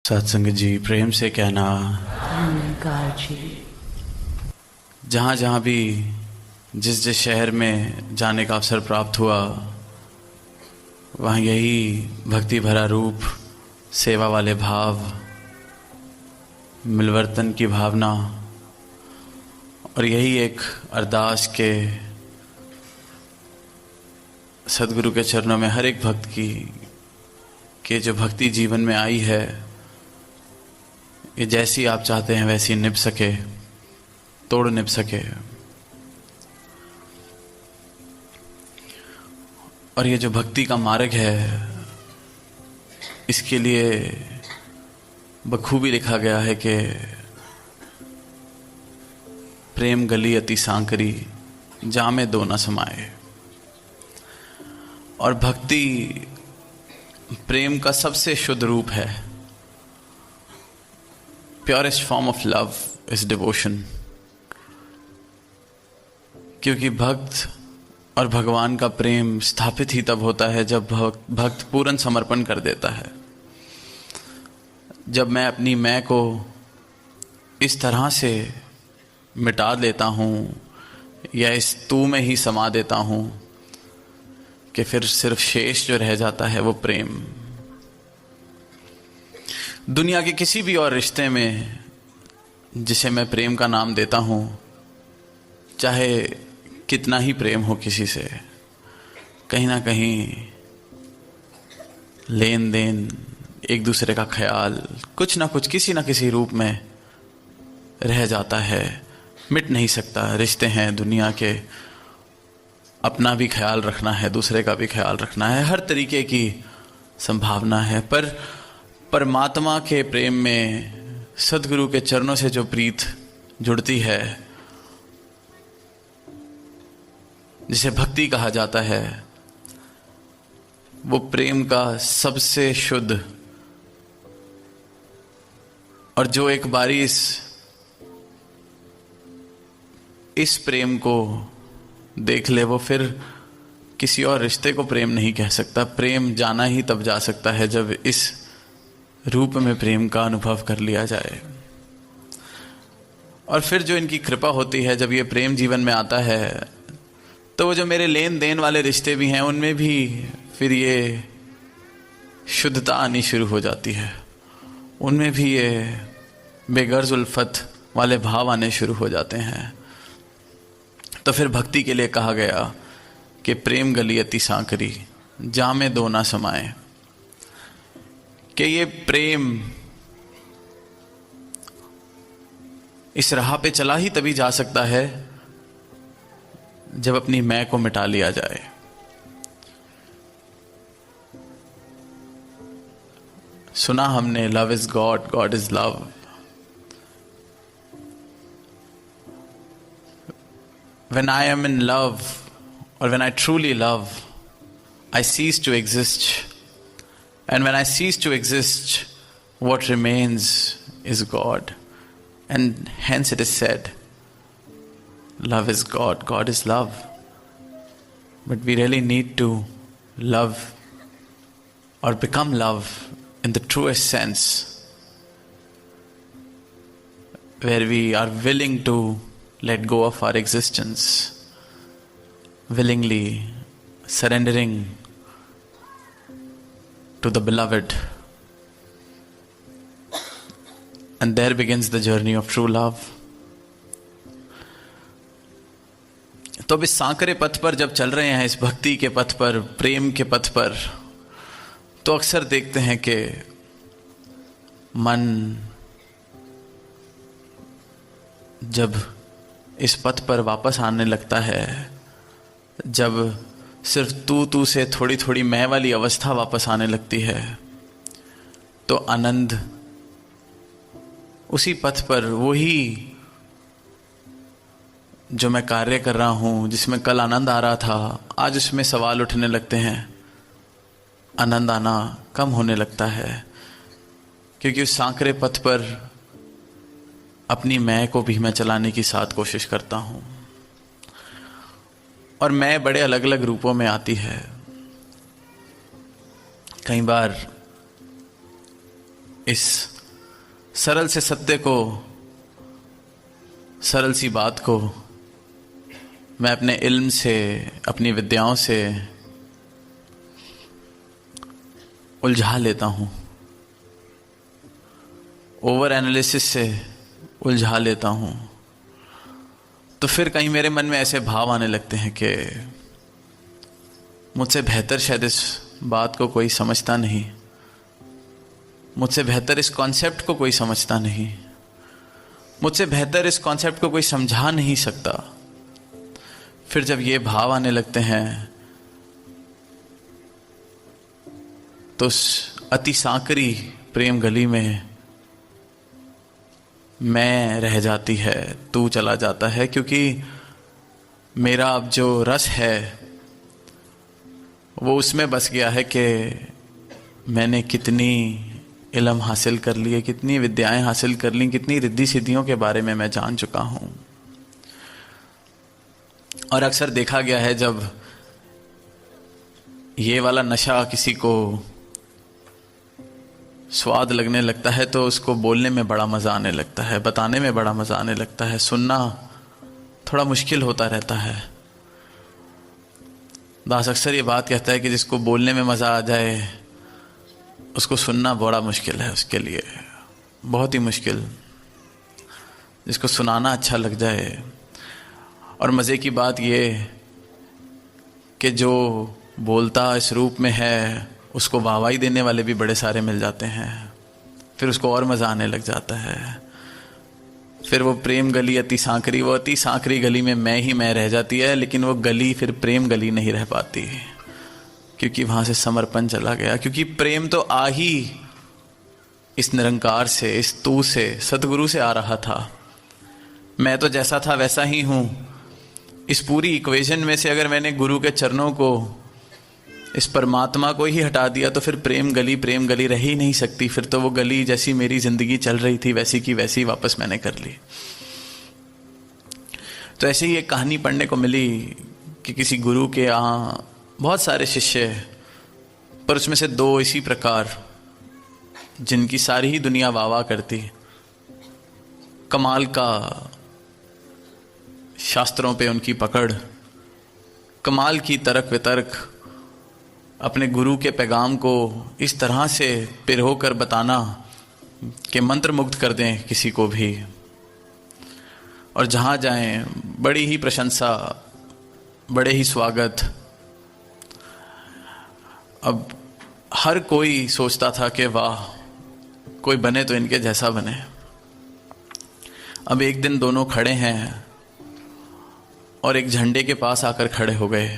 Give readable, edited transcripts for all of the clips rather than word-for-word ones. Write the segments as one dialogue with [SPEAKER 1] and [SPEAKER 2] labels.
[SPEAKER 1] सत्संग जी, प्रेम से कहना,
[SPEAKER 2] धन्यकार जी।
[SPEAKER 1] जहाँ जहाँ भी जिस जिस शहर में जाने का अवसर प्राप्त हुआ, वहाँ यही भक्ति भरा रूप, सेवा वाले भाव, मिलवर्तन की भावना और यही एक अरदास के सदगुरु के चरणों में हर एक भक्त की कि जो भक्ति जीवन में आई है, ये जैसी आप चाहते हैं वैसी निभ सके, तोड़ निभ सके। और ये जो भक्ति का मार्ग है, इसके लिए बखूबी लिखा गया है कि प्रेम गली अति सांकरी, जामे दो न समाए। और भक्ति प्रेम का सबसे शुद्ध रूप है। Purest form of love is devotion. क्योंकि भक्त और भगवान का प्रेम स्थापित ही तब होता है जब भक्त पूर्ण समर्पण कर देता है। जब मैं अपनी मैं को इस तरह से मिटा देता हूँ या इस तू में ही समा देता हूँ कि फिर सिर्फ शेष जो रह जाता है वो प्रेम। दुनिया के किसी भी और रिश्ते में जिसे मैं प्रेम का नाम देता हूँ, चाहे कितना ही प्रेम हो किसी से, कहीं ना कहीं लेन देन, एक दूसरे का ख्याल, कुछ ना कुछ किसी ना किसी रूप में रह जाता है, मिट नहीं सकता। रिश्ते हैं दुनिया के, अपना भी ख्याल रखना है, दूसरे का भी ख्याल रखना है, हर तरीके की संभावना है। पर परमात्मा के प्रेम में सदगुरु के चरणों से जो प्रीत जुड़ती है, जिसे भक्ति कहा जाता है, वो प्रेम का सबसे शुद्ध, और जो एक बारी इस प्रेम को देख ले, वो फिर किसी और रिश्ते को प्रेम नहीं कह सकता। प्रेम जाना ही तब जा सकता है जब इस रूप में प्रेम का अनुभव कर लिया जाए। और फिर जो इनकी कृपा होती है, जब ये प्रेम जीवन में आता है, तो वो जो मेरे लेन देन वाले रिश्ते भी हैं, उनमें भी फिर ये शुद्धता आनी शुरू हो जाती है। उनमें भी ये बेगर्ज उल्फत वाले भाव आने शुरू हो जाते हैं। तो फिर भक्ति के लिए कहा गया कि प्रेम गली अति सांकरी, जामे दो ना समाए। कि ये प्रेम इस राह पे चला ही तभी जा सकता है जब अपनी मैं को मिटा लिया जाए। सुना हमने love is God, God is love. When I am in love, or when I truly love, I cease to exist. And when I cease to exist, what remains is God. And hence it is said, love is God, God is love. But we really need to love or become love in the truest sense, where we are willing to let go of our existence, willingly surrendering to the beloved. And there begins the journey of true love. तो अब इस सांकरे पथ पर जब चल रहे हैं, इस भक्ति के पथ पर, प्रेम के पथ पर, तो अक्सर देखते हैं कि मन जब इस पथ पर वापस आने लगता है, जब सिर्फ तू से थोड़ी थोड़ी मैं वाली अवस्था वापस आने लगती है, तो आनंद उसी पथ पर, वही जो मैं कार्य कर रहा हूँ, जिसमें कल आनंद आ रहा था, आज उसमें सवाल उठने लगते हैं, आनंद आना कम होने लगता है। क्योंकि उस सांकरे पथ पर अपनी मैं को भी मैं चलाने की साथ कोशिश करता हूँ, और मैं बड़े अलग अलग रूपों में आती है। कई बार इस सरल से सत्य को, सरल सी बात को मैं अपने इल्म से, अपनी विद्याओं से उलझा लेता हूँ, ओवर एनालिसिस से उलझा लेता हूँ, तो फिर कहीं मेरे मन में ऐसे भाव आने लगते हैं कि मुझसे बेहतर शायद इस बात को कोई समझता नहीं, मुझसे बेहतर इस कॉन्सेप्ट को कोई समझता नहीं, मुझसे बेहतर इस कॉन्सेप्ट को कोई समझा नहीं सकता। फिर जब ये भाव आने लगते हैं तो उस अति सांकरी प्रेम गली में मैं रह जाती है, तू चला जाता है, क्योंकि मेरा अब जो रस है वो उसमें बस गया है कि मैंने कितनी इल्म हासिल कर लिए, कितनी विद्याएं हासिल कर ली, कितनी रिद्धि सिद्धियों के बारे में मैं जान चुका हूँ। और अक्सर देखा गया है जब ये वाला नशा किसी को स्वाद लगने लगता है तो उसको बोलने में बड़ा मज़ा आने लगता है, बताने में बड़ा मज़ा आने लगता है, सुनना थोड़ा मुश्किल होता रहता है। दास अक्सर ये बात कहता है कि जिसको बोलने में मज़ा आ जाए उसको सुनना बड़ा मुश्किल है, उसके लिए बहुत ही मुश्किल। जिसको सुनाना अच्छा लग जाए, और मज़े की बात ये कि जो बोलता इस रूप में है उसको वाहवाही देने वाले भी बड़े सारे मिल जाते हैं, फिर उसको और मज़ा आने लग जाता है। फिर वो प्रेम गली अति सांकरी, वो अति सांकरी गली में मैं रह जाती है, लेकिन वो गली फिर प्रेम गली नहीं रह पाती, क्योंकि वहाँ से समर्पण चला गया। क्योंकि प्रेम तो आ ही इस निरंकार से, इस तू से, सतगुरु से आ रहा था। मैं तो जैसा था वैसा ही हूँ। इस पूरी इक्वेशन में से अगर मैंने गुरु के चरणों को, इस परमात्मा को ही हटा दिया तो फिर प्रेम गली रह ही नहीं सकती। फिर तो वो गली जैसी मेरी जिंदगी चल रही थी वैसी की वैसी वापस मैंने कर ली। तो ऐसे ही एक कहानी पढ़ने को मिली कि किसी गुरु के यहाँ बहुत सारे शिष्य, पर उसमें से 2 इसी प्रकार जिनकी सारी ही दुनिया वाह वाह करती, कमाल का शास्त्रों पे उनकी पकड़, कमाल की तर्क वितर्क, अपने गुरु के पैगाम को इस तरह से पिरो कर बताना कि मंत्र मुग्ध कर दें किसी को भी, और जहाँ जाएं बड़ी ही प्रशंसा, बड़े ही स्वागत। अब हर कोई सोचता था कि वाह, कोई बने तो इनके जैसा बने। अब एक दिन दोनों खड़े हैं और एक झंडे के पास आकर खड़े हो गए।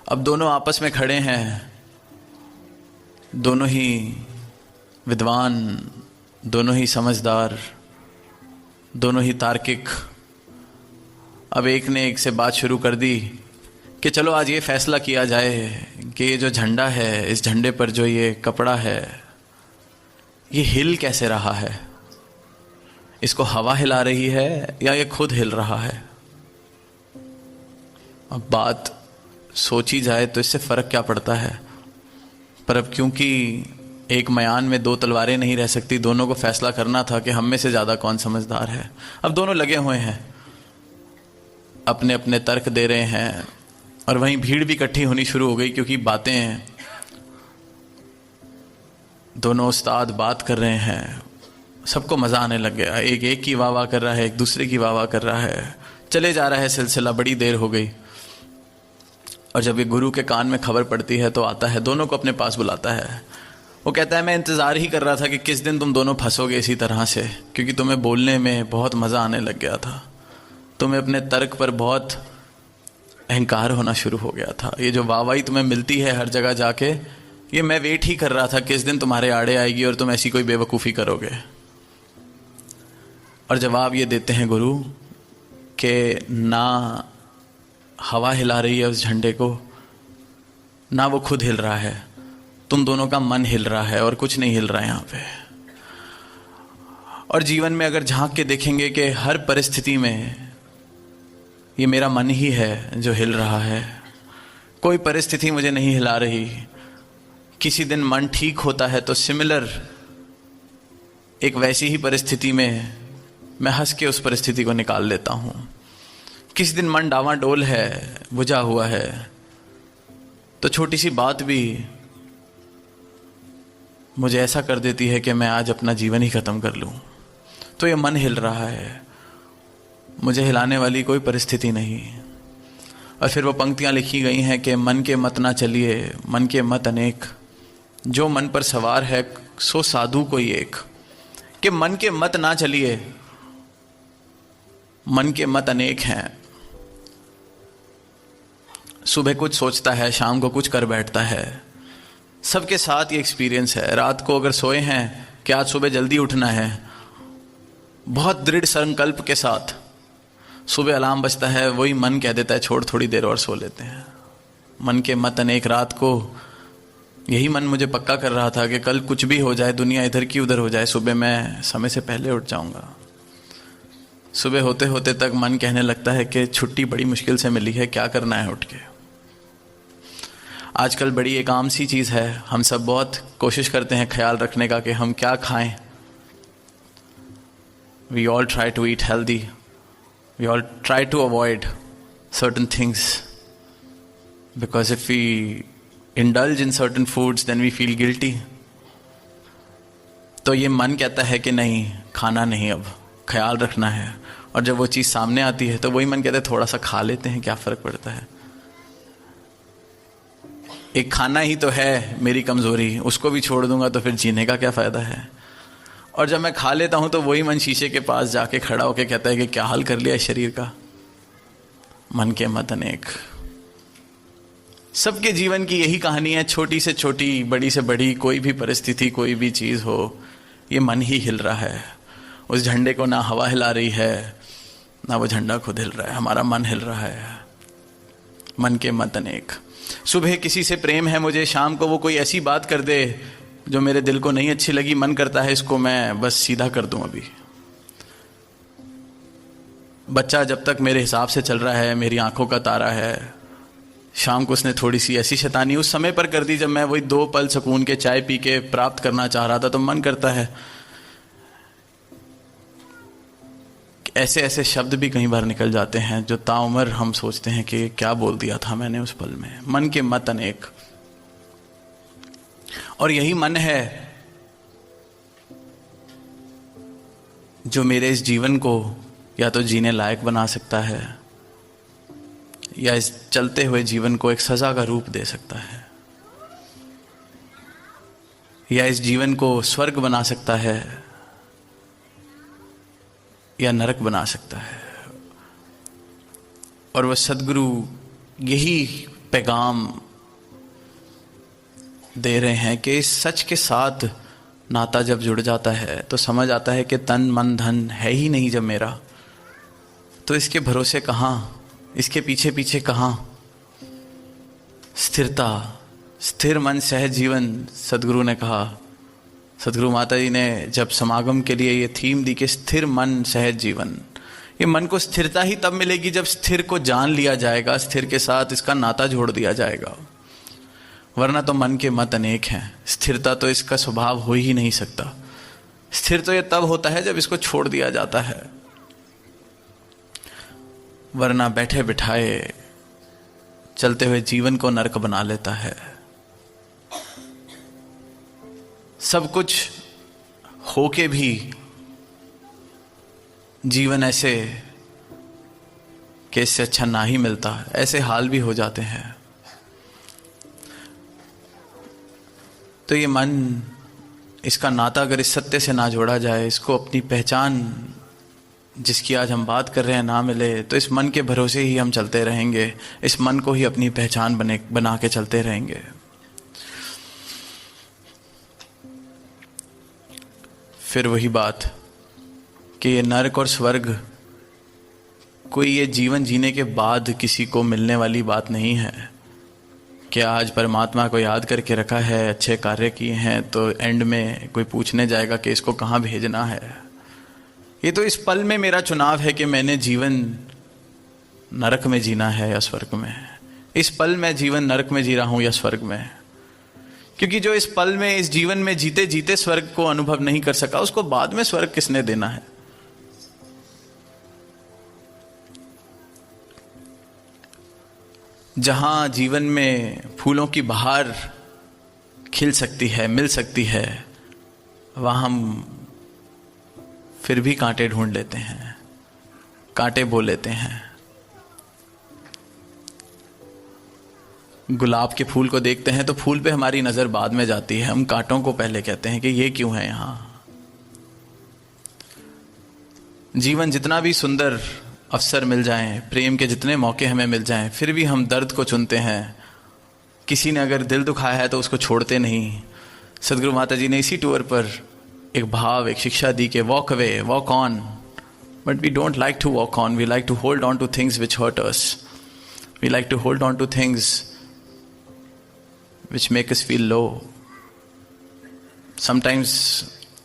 [SPEAKER 1] अब दोनों आपस में खड़े हैं, दोनों ही विद्वान, दोनों ही समझदार, दोनों ही तार्किक। अब एक ने एक से बात शुरू कर दी कि चलो आज ये फैसला किया जाए कि ये जो झंडा है, इस झंडे पर जो ये कपड़ा है, ये हिल कैसे रहा है? इसको हवा हिला रही है या ये खुद हिल रहा है? अब बात सोची जाए तो इससे फ़र्क क्या पड़ता है, पर अब क्योंकि एक मयान में 2 तलवारें नहीं रह सकती, दोनों को फैसला करना था कि हम में से ज़्यादा कौन समझदार है। अब दोनों लगे हुए हैं, अपने अपने तर्क दे रहे हैं, और वहीं भीड़ भी इकट्ठी होनी शुरू हो गई, क्योंकि बातें, दोनों उस्ताद बात कर रहे हैं, सबको मज़ा आने लग गया। एक की वाह वाह कर रहा है, एक दूसरे की वाह वाह कर रहा है, चले जा रहा है सिलसिला, बड़ी देर हो गई। और जब ये गुरु के कान में खबर पड़ती है तो आता है, दोनों को अपने पास बुलाता है। वो कहता है मैं इंतज़ार ही कर रहा था कि किस दिन तुम दोनों फंसोगे इसी तरह से, क्योंकि तुम्हें बोलने में बहुत मज़ा आने लग गया था, तुम्हें अपने तर्क पर बहुत अहंकार होना शुरू हो गया था। ये जो वाहवाही तुम्हें मिलती है हर जगह जाके, ये मैं वेट ही कर रहा था किस दिन तुम्हारे आड़े आएगी और तुम ऐसी कोई बेवकूफ़ी करोगे। और जवाब ये देते हैं गुरु कि ना हवा हिला रही है उस झंडे को, ना वो खुद हिल रहा है, तुम दोनों का मन हिल रहा है और कुछ नहीं हिल रहा है यहाँ पे। और जीवन में अगर झांक के देखेंगे कि हर परिस्थिति में ये मेरा मन ही है जो हिल रहा है, कोई परिस्थिति मुझे नहीं हिला रही। किसी दिन मन ठीक होता है तो सिमिलर एक वैसी ही परिस्थिति में मैं हंस के उस परिस्थिति को निकाल लेता हूँ। किसी दिन मन डावाडोल है, बुझा हुआ है, तो छोटी सी बात भी मुझे ऐसा कर देती है कि मैं आज अपना जीवन ही खत्म कर लूँ। तो ये मन हिल रहा है, मुझे हिलाने वाली कोई परिस्थिति नहीं। और फिर वो पंक्तियाँ लिखी गई हैं कि मन के मत ना चलिए, मन के मत अनेक, जो मन पर सवार है सो साधु कोई एक। कि मन के मत ना चलिए, मन के मत अनेक हैं। सुबह कुछ सोचता है, शाम को कुछ कर बैठता है। सबके साथ ये एक्सपीरियंस है। रात को अगर सोए हैं कि आज सुबह जल्दी उठना है, बहुत दृढ़ संकल्प के साथ सुबह अलार्म बजता है, वही मन कह देता है छोड़, थोड़ी देर और सो लेते हैं। मन के मत अनेक। रात को यही मन मुझे पक्का कर रहा था कि कल कुछ भी हो जाए, दुनिया इधर की उधर हो जाए, सुबह मैं समय से पहले उठ जाऊंगा। सुबह होते होते तक मन कहने लगता है कि छुट्टी बड़ी मुश्किल से मिली है, क्या करना है उठ के। आजकल बड़ी एक आम सी चीज़ है, हम सब बहुत कोशिश करते हैं ख्याल रखने का कि हम क्या खाएं। We all try to eat healthy, we all try to avoid certain things, because if we indulge in certain foods then we feel guilty. तो ये मन कहता है कि नहीं, खाना नहीं, अब ख्याल रखना है। और जब वो चीज़ सामने आती है तो वही मन कहता है थोड़ा सा खा लेते हैं, क्या फ़र्क पड़ता है। एक खाना ही तो है मेरी कमज़ोरी, उसको भी छोड़ दूंगा तो फिर जीने का क्या फ़ायदा है। और जब मैं खा लेता हूं तो वही मन शीशे के पास जाके खड़ा होकर कहता है कि क्या हाल कर लिया शरीर का। मन के मत अनेक। सबके जीवन की यही कहानी है, छोटी से छोटी, बड़ी से बड़ी, कोई भी परिस्थिति, कोई भी चीज़ हो, ये मन ही हिल रहा है। उस झंडे को ना हवा हिला रही है, ना वो झंडा खुद हिल रहा है, हमारा मन हिल रहा है। मन के मत अनेक। सुबह किसी से प्रेम है मुझे, शाम को वो कोई ऐसी बात कर दे जो मेरे दिल को नहीं अच्छी लगी, मन करता है इसको मैं बस सीधा कर दूं अभी। बच्चा जब तक मेरे हिसाब से चल रहा है, मेरी आंखों का तारा है, शाम को उसने थोड़ी सी ऐसी शैतानी उस समय पर कर दी जब मैं वही 2 पल सुकून के चाय पी के प्राप्त करना चाह रहा था। तो मन करता है, ऐसे ऐसे शब्द भी कई बार निकल जाते हैं जो ताउम्र हम सोचते हैं कि क्या बोल दिया था मैंने उस पल में। मन के मत अनेक। और यही मन है जो मेरे इस जीवन को या तो जीने लायक बना सकता है या इस चलते हुए जीवन को एक सजा का रूप दे सकता है, या इस जीवन को स्वर्ग बना सकता है या नरक बना सकता है। और वह सद्गुरु यही पैगाम दे रहे हैं कि इस सच के साथ नाता जब जुड़ जाता है तो समझ आता है कि तन मन धन है ही नहीं जब मेरा, तो इसके भरोसे कहाँ, इसके पीछे पीछे कहाँ स्थिरता। स्थिर मन सहज जीवन, सद्गुरु ने कहा। सद्गुरु माता जी ने जब समागम के लिए ये थीम दी कि स्थिर मन सहज जीवन, ये मन को स्थिरता ही तब मिलेगी जब स्थिर को जान लिया जाएगा, स्थिर के साथ इसका नाता जोड़ दिया जाएगा। वरना तो मन के मत अनेक हैं, स्थिरता तो इसका स्वभाव हो ही नहीं सकता। स्थिर तो ये तब होता है जब इसको छोड़ दिया जाता है, वरना बैठे बिठाए चलते हुए जीवन को नरक बना लेता है। सब कुछ होके भी जीवन ऐसे कि इससे अच्छा ना ही मिलता, ऐसे हाल भी हो जाते हैं। तो ये मन, इसका नाता अगर इस सत्य से ना जोड़ा जाए, इसको अपनी पहचान जिसकी आज हम बात कर रहे हैं ना मिले, तो इस मन के भरोसे ही हम चलते रहेंगे, इस मन को ही अपनी पहचान बना के चलते रहेंगे। फिर वही बात कि ये नरक और स्वर्ग कोई ये जीवन जीने के बाद किसी को मिलने वाली बात नहीं है कि आज परमात्मा को याद करके रखा है, अच्छे कार्य किए हैं, तो एंड में कोई पूछने जाएगा कि इसको कहाँ भेजना है। ये तो इस पल में मेरा चुनाव है कि मैंने जीवन नरक में जीना है या स्वर्ग में। इस पल मैं जीवन नरक में जी रहा हूँ या स्वर्ग में, क्योंकि जो इस पल में, इस जीवन में जीते जीते स्वर्ग को अनुभव नहीं कर सका, उसको बाद में स्वर्ग किसने देना है? जहां जीवन में फूलों की बहार खिल सकती है, मिल सकती है, वहां हम फिर भी कांटे ढूंढ लेते हैं, कांटे बो लेते हैं। गुलाब के फूल को देखते हैं तो फूल पे हमारी नजर बाद में जाती है, हम कांटों को पहले कहते हैं कि ये क्यों है यहां। जीवन जितना भी सुंदर अवसर मिल जाएं, प्रेम के जितने मौके हमें मिल जाएं, फिर भी हम दर्द को चुनते हैं। किसी ने अगर दिल दुखाया है तो उसको छोड़ते नहीं। सदगुरु माता जी ने इसी टूर पर एक भाव, एक शिक्षा दी कि walk away, walk on, but we don't like to walk on, we like to hold on to things which hurt us, we like to hold on to things which make us feel low. Sometimes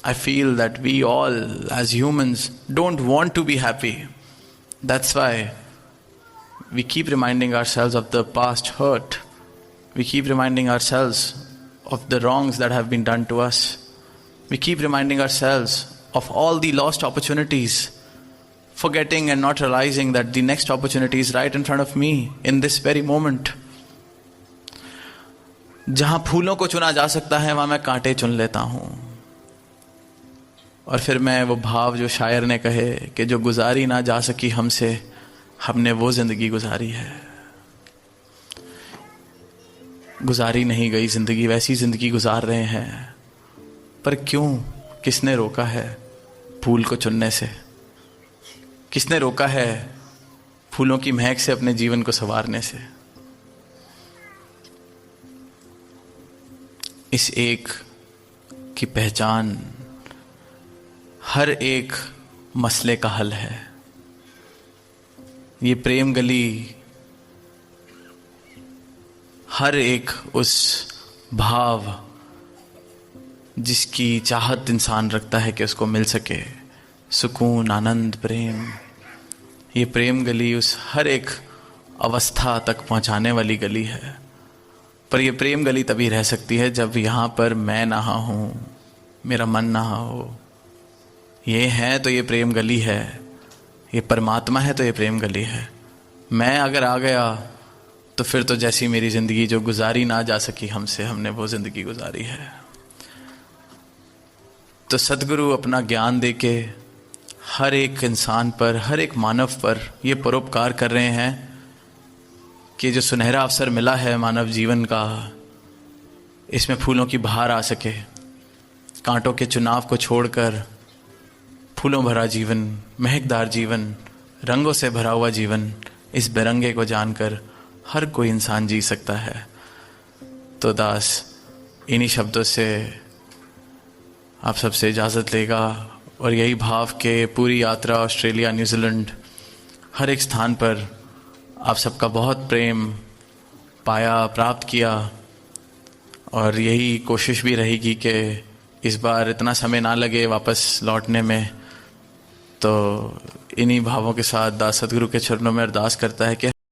[SPEAKER 1] I feel that we all as humans don't want to be happy. That's why we keep reminding ourselves of the past hurt. We keep reminding ourselves of the wrongs that have been done to us. We keep reminding ourselves of all the lost opportunities, forgetting and not realizing that the next opportunity is right in front of me in this very moment. जहां फूलों को चुना जा सकता है वहां मैं कांटे चुन लेता हूं। और फिर मैं वो भाव जो शायर ने कहे कि जो गुजारी ना जा सकी हमसे, हमने वो जिंदगी गुजारी है। गुजारी नहीं गई जिंदगी, वैसी जिंदगी गुजार रहे हैं। पर क्यों, किसने रोका है फूल को चुनने से? किसने रोका है फूलों की महक से अपने जीवन को संवारने से? इस एक की पहचान हर एक मसले का हल है। ये प्रेम गली हर एक उस भाव जिसकी चाहत इंसान रखता है कि उसको मिल सके, सुकून, आनंद, प्रेम। ये प्रेम गली उस हर एक अवस्था तक पहुंचाने वाली गली है। पर यह प्रेम गली तभी रह सकती है जब यहाँ पर मैं ना हूँ, मेरा मन ना हो। ये है तो ये प्रेम गली है, ये परमात्मा है तो ये प्रेम गली है। मैं अगर आ गया तो फिर तो जैसी मेरी ज़िंदगी जो गुजारी ना जा सकी हमसे, हमने वो ज़िंदगी गुजारी है। तो सद्गुरु अपना ज्ञान दे के हर एक इंसान पर, हर एक मानव पर ये परोपकार कर रहे हैं कि जो सुनहरा अवसर मिला है मानव जीवन का, इसमें फूलों की बहार आ सके। कांटों के चुनाव को छोड़कर फूलों भरा जीवन, महकदार जीवन, रंगों से भरा हुआ जीवन, इस बेरंगे को जानकर हर कोई इंसान जी सकता है। तो दास इन्हीं शब्दों से आप सबसे इजाज़त लेगा और यही भाव के पूरी यात्रा ऑस्ट्रेलिया, न्यूजीलैंड, हर एक स्थान पर आप सबका बहुत प्रेम पाया, प्राप्त किया। और यही कोशिश भी रहेगी कि इस बार इतना समय ना लगे वापस लौटने में। तो इन्हीं भावों के साथ दास सद्गुरु के चरणों में अरदास करता है कि